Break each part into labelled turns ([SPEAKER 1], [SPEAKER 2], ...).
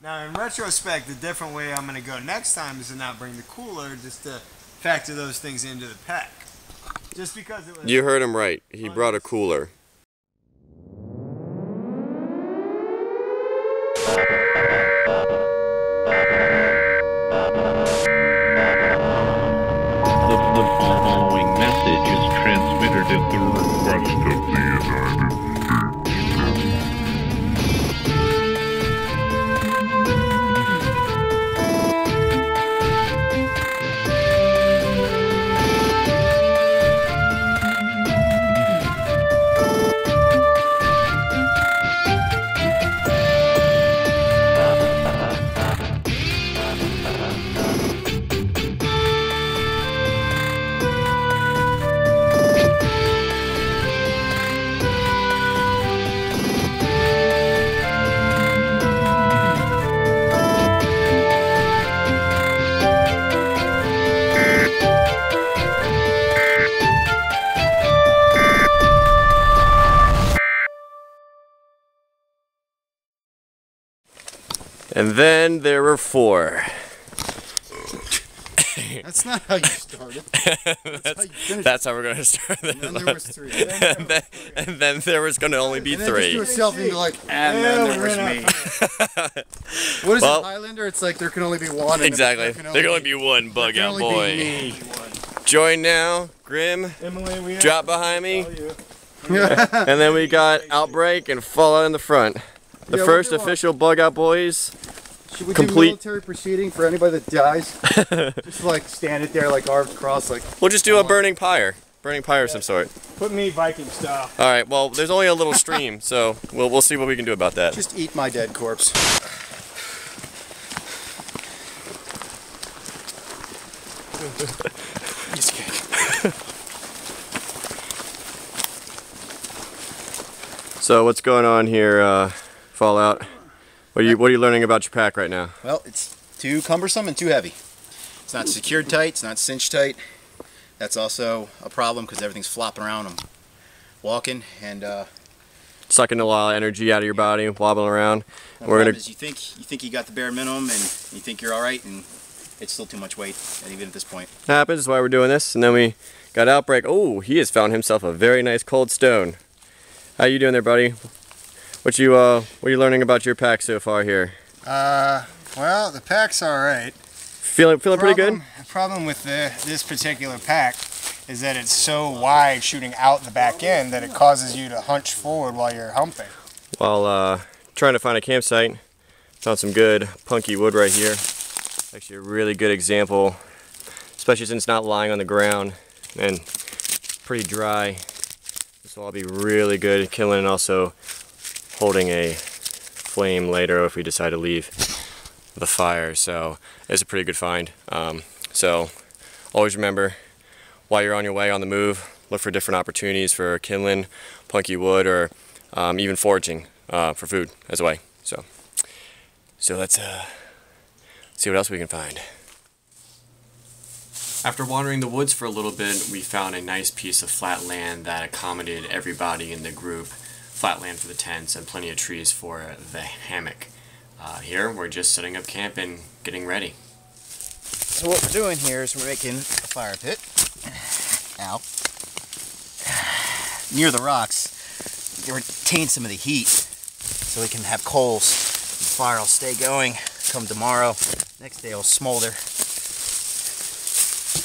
[SPEAKER 1] Now, in retrospect, the different way I'm going to go next time is to not bring the cooler, just to factor those things into the pack. Just because it was...
[SPEAKER 2] You heard him right. He brought a cooler.
[SPEAKER 3] The following message is transmitted at the request of the United States.
[SPEAKER 2] And then there were 4.
[SPEAKER 4] That's not how you started.
[SPEAKER 2] That's how we're going to start this.
[SPEAKER 4] And then there was 3.
[SPEAKER 2] And then there was going to only be 3.
[SPEAKER 4] Just do a selfie and be like, and then there was me. What is it, Highlander? It's like there can only be one.
[SPEAKER 2] Exactly. There can only be one bug out boy. Join now, Grimm, drop behind me. And then we got Outbreak and Fallout in the front. The first official bug out boys.
[SPEAKER 4] Should we do military proceeding for anybody that dies? Just like stand it there like arms crossed like...
[SPEAKER 2] We'll just do a burning pyre. Burning pyre of some sort.
[SPEAKER 1] Put me Viking style.
[SPEAKER 2] Alright, well there's only a little stream, so we'll see what we can do about that.
[SPEAKER 4] Just eat my dead corpse. Piece of cake.
[SPEAKER 2] So what's going on here, Fallout? What are you learning about your pack right now?
[SPEAKER 4] Well, it's too cumbersome and too heavy. It's not secured tight, it's not cinched tight. That's also a problem because everything's flopping around. I'm walking and
[SPEAKER 2] sucking a lot of energy out of your body, wobbling around.
[SPEAKER 4] We're gonna. Is you think you got the bare minimum and you think you're all right, and it's still too much weight, and even at this point.
[SPEAKER 2] Happens. That's why we're doing this. And then we got Outbreak. Oh, he has found himself a very nice cold stone. How you doing there, buddy? What are you learning about your pack so far here?
[SPEAKER 1] Well, the pack's all right.
[SPEAKER 2] Feeling pretty good?
[SPEAKER 1] The problem with this particular pack is that it's so wide shooting out the back end that it causes you to hunch forward while you're humping.
[SPEAKER 2] While trying to find a campsite, found some good punky wood right here. Actually a really good example, especially since it's not lying on the ground and pretty dry. This will all be really good at killing and also holding a flame later if we decide to leave the fire. So it's a pretty good find. So always remember, while you're on your way on the move, look for different opportunities for kindling, punky wood, or even foraging for food as a way. So let's see what else we can find. After wandering the woods for a little bit, we found a nice piece of flat land that accommodated everybody in the group. Flat land for the tents and plenty of trees for the hammock. Here we're just setting up camp and getting ready.
[SPEAKER 4] So what we're doing here is we're making a fire pit. Ow. Near the rocks. To retain some of the heat so we can have coals. The fire will stay going. Come tomorrow. Next day it'll smolder.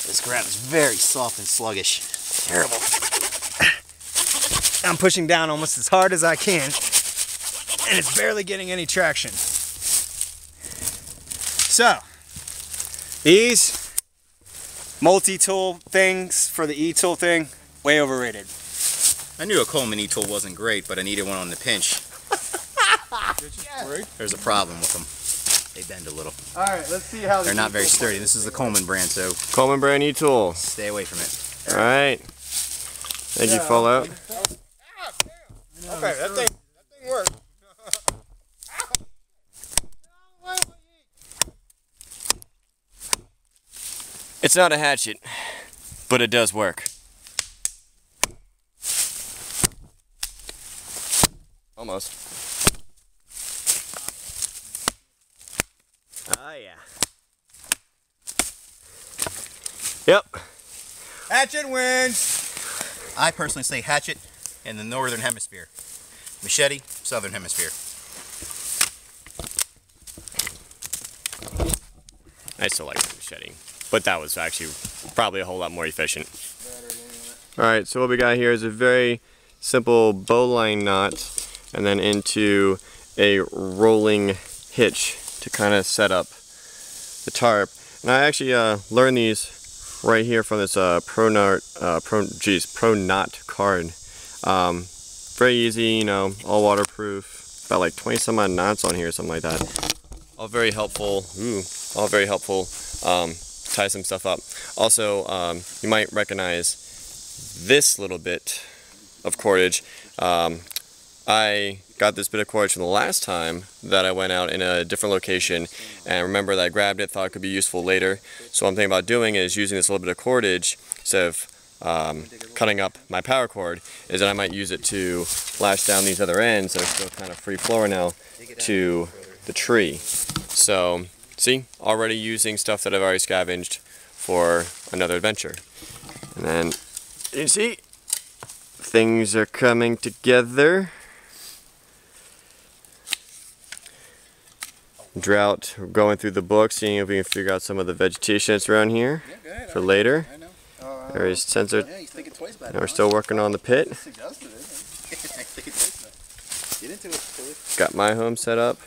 [SPEAKER 4] This ground is very soft and sluggish. Terrible.
[SPEAKER 1] I'm pushing down almost as hard as I can, and it's barely getting any traction. So, these multi-tool things for the E-tool thing, way overrated.
[SPEAKER 4] I knew a Coleman E-tool wasn't great, but I needed one on the pinch. There's a problem with them. They bend a little.
[SPEAKER 1] All right, let's see how
[SPEAKER 4] they're not very sturdy. This is the Coleman brand, so
[SPEAKER 2] Coleman brand E-tool.
[SPEAKER 4] Stay away from it.
[SPEAKER 2] All right. Thank you, Fallout.
[SPEAKER 1] Okay, that thing works.
[SPEAKER 2] It's not a hatchet, but it does work. Almost. Oh yeah. Yep.
[SPEAKER 1] Hatchet wins.
[SPEAKER 4] I personally say hatchet in the northern hemisphere. Machete, southern hemisphere.
[SPEAKER 2] I still like the machete, but that was actually probably a whole lot more efficient. Alright, so what we got here is a very simple bowline knot and then into a rolling hitch to kind of set up the tarp. And I actually learned these right here from this Pro Knot card. Very easy, you know, all waterproof. About like 20 some odd knots on here, something like that. All very helpful. All very helpful. Tie some stuff up. Also, you might recognize this little bit of cordage. I got this bit of cordage from the last time that I went out in a different location, and remember that I grabbed it, thought it could be useful later. So what I'm thinking about doing is using this little bit of cordage instead of cutting up my power cord, is that I might use it to lash down these other ends that are still kind of free flowing now to the tree. So see, already using stuff that I've already scavenged for another adventure. And then you see, things are coming together. Drought, we're going through the book, seeing if we can figure out some of the vegetation that's around here for later. There's sensor. And we're still working on the pit. Got my home set up.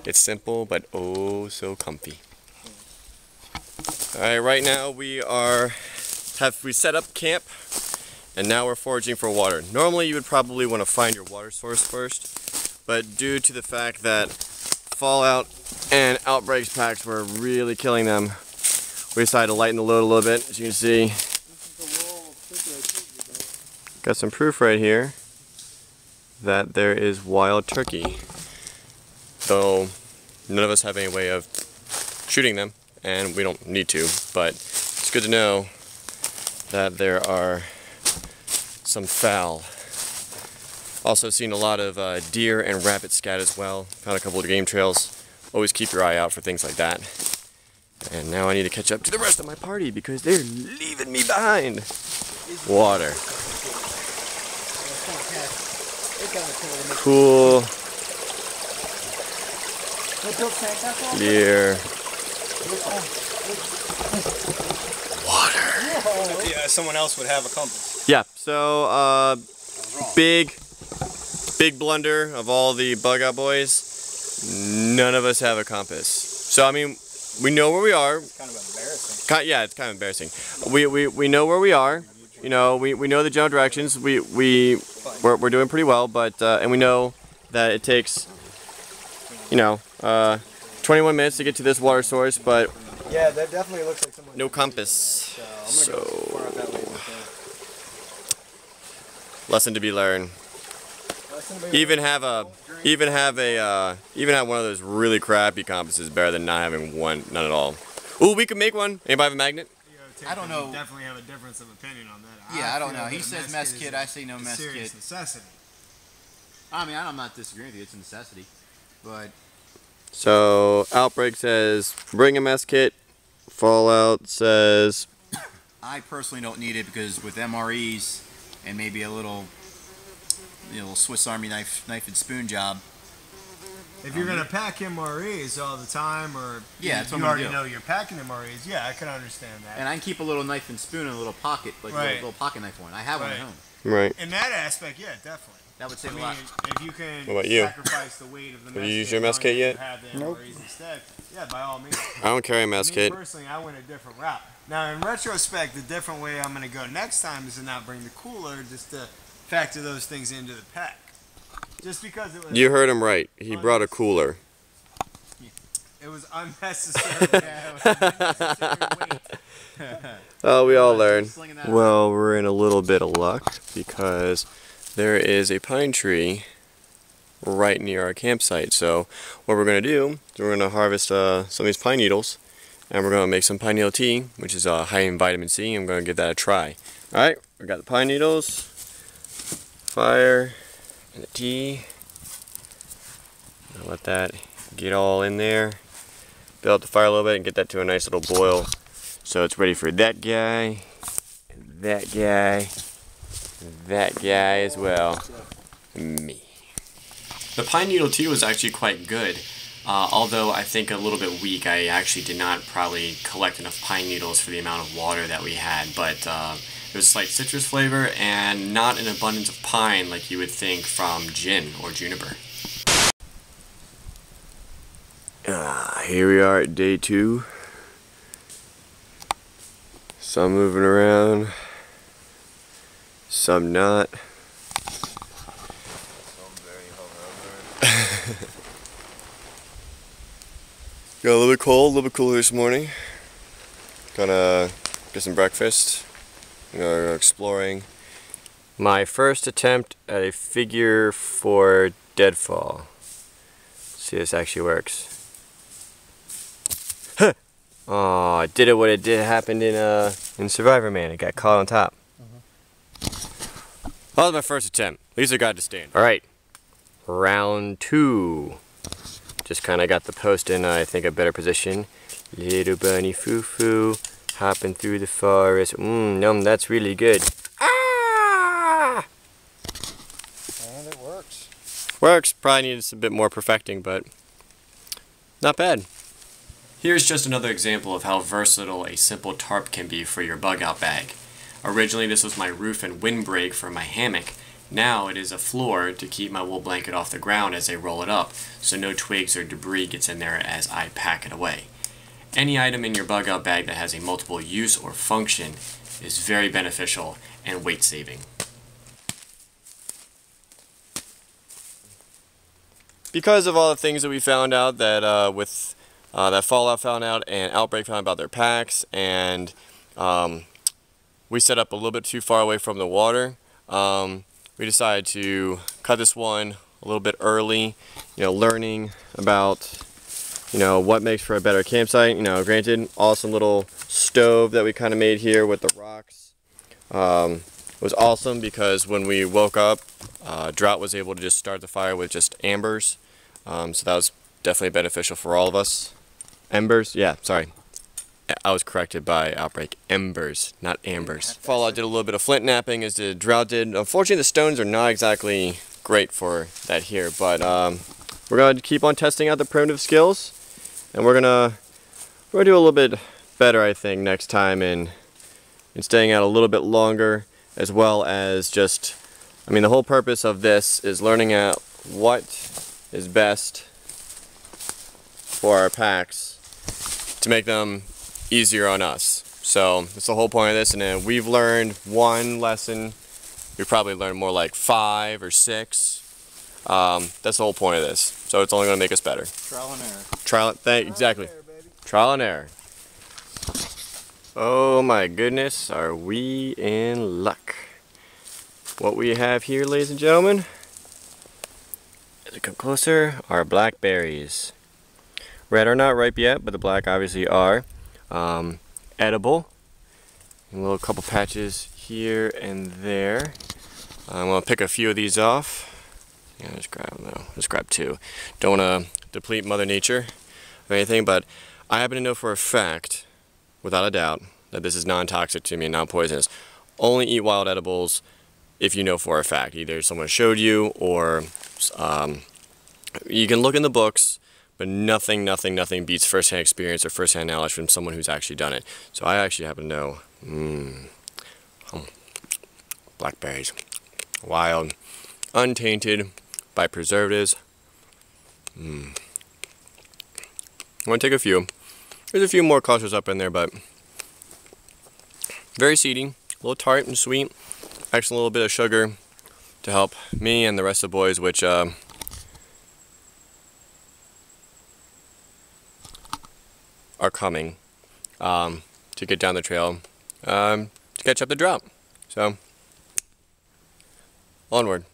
[SPEAKER 2] It's simple, but oh so comfy. Alright, right now we set up camp, and now we're foraging for water. Normally you would probably want to find your water source first, but due to the fact that Fallout and Outbreak packs were really killing them, we decided to lighten the load a little bit. As you can see, got some proof right here that there is wild turkey. Though none of us have any way of shooting them, and we don't need to, but it's good to know that there are some fowl. Also seen a lot of deer and rabbit scat as well. Found a couple of game trails. Always keep your eye out for things like that. And now I need to catch up to the rest of my party because they're leaving me behind. Water. Cool. Clear. Water.
[SPEAKER 1] Yeah, someone else would have a compass.
[SPEAKER 2] Yeah, so big blunder of all the bug out boys. None of us have a compass. So I mean, we know where we are.
[SPEAKER 1] It's kind of embarrassing.
[SPEAKER 2] Yeah, it's kind of embarrassing. We know where we are. You know, we know the general directions. We're doing pretty well, but and we know that it takes, you know, 21 minutes to get to this water source, but
[SPEAKER 1] Yeah, that definitely looks like someone.
[SPEAKER 2] no compass. So lesson to be learned. Even have one of those really crappy compasses better than not having one, none at all. Ooh, we could make one. Anybody have a magnet?
[SPEAKER 4] I don't know.
[SPEAKER 1] Definitely have a difference of opinion on that.
[SPEAKER 4] Yeah, I don't
[SPEAKER 1] feel
[SPEAKER 4] know. He
[SPEAKER 1] that a
[SPEAKER 4] says
[SPEAKER 1] mess
[SPEAKER 4] mess kit. I say no mess
[SPEAKER 1] serious
[SPEAKER 4] kit.
[SPEAKER 1] necessity.
[SPEAKER 4] I mean, I'm not disagreeing with you. It's a necessity, but
[SPEAKER 2] So Outbreak says bring a mess kit. Fallout says
[SPEAKER 4] I personally don't need it because with MREs and maybe a little, Swiss Army knife and spoon job.
[SPEAKER 1] If you're gonna pack MREs all the time, or
[SPEAKER 4] Yeah, that's what
[SPEAKER 1] you
[SPEAKER 4] I'm
[SPEAKER 1] already
[SPEAKER 4] gonna do.
[SPEAKER 1] know you're packing MREs, yeah, I can understand that.
[SPEAKER 4] And I can keep a little knife and spoon in a little pocket, like a
[SPEAKER 1] Right.
[SPEAKER 4] little pocket knife one. I have one at
[SPEAKER 1] Right.
[SPEAKER 4] home.
[SPEAKER 2] right.
[SPEAKER 1] In that aspect, yeah, definitely.
[SPEAKER 4] That would
[SPEAKER 1] I
[SPEAKER 4] save a
[SPEAKER 1] mean,
[SPEAKER 4] lot.
[SPEAKER 1] if you can
[SPEAKER 2] What about you?
[SPEAKER 1] sacrifice the weight of the
[SPEAKER 2] Have
[SPEAKER 1] mess
[SPEAKER 2] you used
[SPEAKER 1] kit,
[SPEAKER 2] your mess kit
[SPEAKER 1] knowing
[SPEAKER 2] yet?
[SPEAKER 1] that you have the MREs instead, yeah, by all means.
[SPEAKER 2] I don't carry a mess
[SPEAKER 1] Me
[SPEAKER 2] kit.
[SPEAKER 1] personally, I went a different route. Now, in retrospect, the different way I'm going to go next time is to not bring the cooler, just to factor those things into the pack. Just because it was
[SPEAKER 2] You heard him right. He brought a cooler.
[SPEAKER 1] it was unnecessary. Yeah, it was unnecessary weight.
[SPEAKER 2] Oh, we all learn.
[SPEAKER 4] Slinging that
[SPEAKER 2] Well, we're in a little bit of luck because there is a pine tree right near our campsite. So what we're going to do is we're going to harvest some of these pine needles, and we're going to make some pine needle tea, which is high in vitamin C. I'm going to give that a try. Alright, we got the pine needles, fire, and the tea. I'll let that get all in there. build up the fire a little bit and get that to a nice little boil. So it's ready for that guy, that guy, that guy as well. Me. The pine needle tea was actually quite good. Although I think a little bit weak. I actually did not probably collect enough pine needles for the amount of water that we had, but there was a slight citrus flavor and not an abundance of pine like you would think from gin or juniper. Here we are at day 2. Some moving around, some not. Got a little bit cold, a little bit cooler this morning. Gonna get some breakfast. Go exploring. My first attempt at a figure for deadfall. See if this actually works. Huh! Oh, I did it what it did happened in Survivor Man. It got caught on top. That was my first attempt. At least I got to stand. Alright. Round 2. Just kind of got the post in, I think, a better position. Little bunny foo-foo, hopping through the forest. Num, that's really good. Ah!
[SPEAKER 4] And it works.
[SPEAKER 2] Works. Probably needs a bit more perfecting, but not bad. Here's just another example of how versatile a simple tarp can be for your bug out bag. Originally, this was my roof and windbreak for my hammock. Now it is a floor to keep my wool blanket off the ground as I roll it up, so no twigs or debris gets in there as I pack it away. Any item in your bug out bag that has a multiple use or function is very beneficial and weight saving. Because of all the things that we found out that that Fallout found out and Outbreak found about their packs, and we set up a little bit too far away from the water, we decided to cut this one a little bit early, learning about, what makes for a better campsite. Granted, awesome little stove that we kind of made here with the rocks. It was awesome because when we woke up, Drought was able to just start the fire with just embers. So that was definitely beneficial for all of us. Embers? Yeah, sorry. I was corrected by Outbreak. Embers, not ambers. Fallout did a little bit of flint napping, as did Drought did. Unfortunately, the stones are not exactly great for that here, but we're going to keep on testing out the primitive skills, and we're gonna do a little bit better, I think, next time in staying out a little bit longer, as well as just, the whole purpose of this is learning out what is best for our packs to make them easier on us. So that's the whole point of this, and then we've learned one lesson. We probably learned more like 5 or 6. That's the whole point of this. So it's only going to make us better.
[SPEAKER 4] Trial and error.
[SPEAKER 2] Exactly. Trial and error. Oh my goodness, are we in luck? What we have here, ladies and gentlemen, as we come closer, are blackberries. Red are not ripe yet, but the black obviously are. Edible. A little couple patches here and there. I'm going to pick a few of these off. Yeah, just grab 2. Don't want to deplete Mother Nature or anything, but I happen to know for a fact, without a doubt, that this is non-toxic to me and non-poisonous. Only eat wild edibles if you know for a fact. Either someone showed you, or you can look in the books, but nothing beats first-hand experience or first-hand knowledge from someone who's actually done it. So I actually happen to know. Blackberries. Wild. Untainted by preservatives. I'm going to take a few. There's a few more clusters up in there, but very seedy. A little tart and sweet. Actually, a little bit of sugar to help me and the rest of the boys, which are coming to get down the trail to catch up the drought. So, onward.